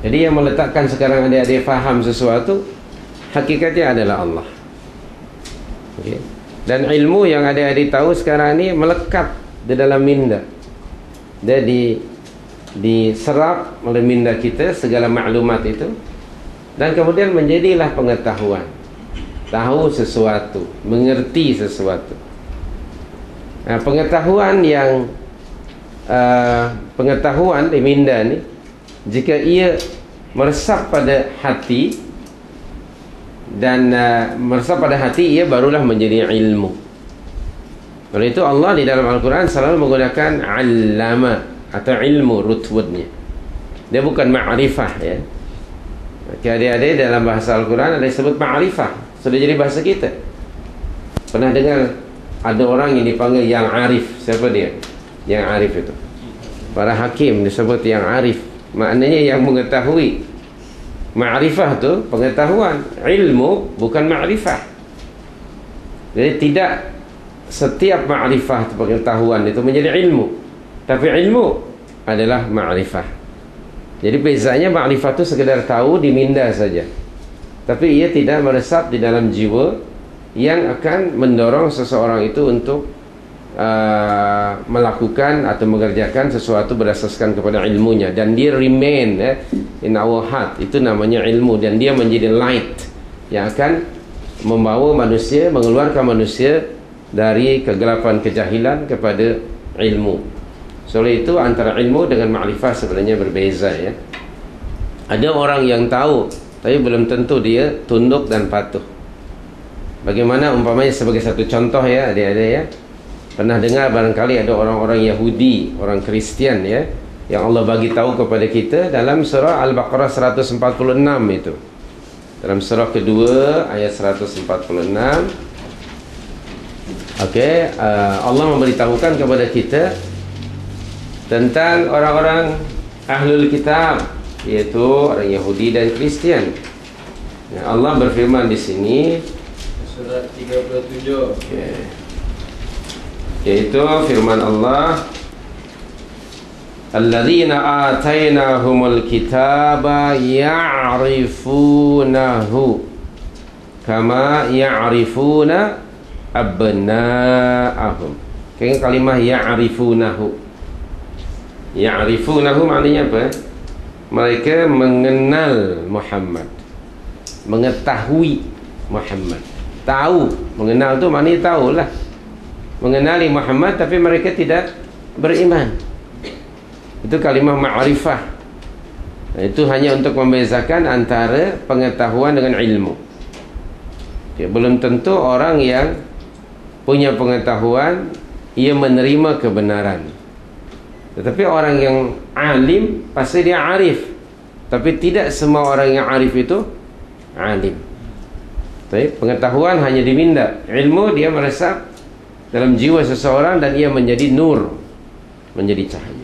Jadi yang meletakkan sekarang adik-adik faham sesuatu, hakikatnya adalah Allah. Okay. Dan ilmu yang adik-adik tahu sekarang ini melekat di dalam minda. Dia diserap oleh minda kita segala maklumat itu, dan kemudian menjadilah pengetahuan. Tahu sesuatu, mengerti sesuatu. Nah, pengetahuan di minda ni, jika ia meresap pada hati dan meresap pada hati, ia barulah menjadi ilmu. Oleh itu Allah di dalam Al-Quran selalu menggunakan allama atau ilmu rutubnya. Dia bukan ma'rifah, ya. Adik-adik dalam bahasa Al-Quran ada disebut ma'rifah, sudah jadi bahasa kita. Pernah dengar ada orang yang dipanggil yang arif? Siapa dia? Yang arif itu para hakim disebut yang arif, maknanya yang mengetahui. Ma'rifah tu pengetahuan, ilmu bukan ma'rifah. Jadi tidak setiap ma'rifah, pengetahuan itu menjadi ilmu, tapi ilmu adalah ma'rifah. Jadi bezanya ma'rifah itu sekedar tahu di minda saja, tapi ia tidak meresap di dalam jiwa yang akan mendorong seseorang itu untuk melakukan atau mengerjakan sesuatu berdasarkan kepada ilmunya, dan dia remain in our heart. Itu namanya ilmu, dan dia menjadi light yang akan membawa manusia, mengeluarkan manusia dari kegelapan kejahilan kepada ilmu. Oleh itu antara ilmu dengan ma'rifah sebenarnya berbeza, ya. Ada orang yang tahu tapi belum tentu dia tunduk dan patuh. Bagaimana umpamanya sebagai satu contoh, ya adik-adik, ya, pernah dengar barangkali ada orang-orang Yahudi, orang Kristian, ya, yang Allah bagi tahu kepada kita dalam surah Al-Baqarah 146 itu. Dalam surah kedua ayat 146. Okey, Allah memberitahukan kepada kita tentang orang-orang Ahlul Kitab, yaitu orang Yahudi dan Kristian. Nah, Allah berfirman di sini surat 37. Okay. Yaitu firman Allah, alladzina atainahumul kitaba ya'rifunahu kama ya'rifuna abna'ahum. Kan kalimah ya'rifunahu. Ya'rifunahu maknanya apa? Mereka mengenal Muhammad, mengetahui Muhammad. Tahu, mengenal tu maknanya tahulah. Mengenali Muhammad tapi mereka tidak beriman. Itu kalimah ma'rifah. Itu hanya untuk membezakan antara pengetahuan dengan ilmu. Okay, belum tentu orang yang punya pengetahuan ia menerima kebenaran. Tetapi orang yang alim pasti dia arif. Tapi tidak semua orang yang arif itu alim. Tapi pengetahuan hanya di minda. Ilmu dia meresap dalam jiwa seseorang dan ia menjadi nur, menjadi cahaya.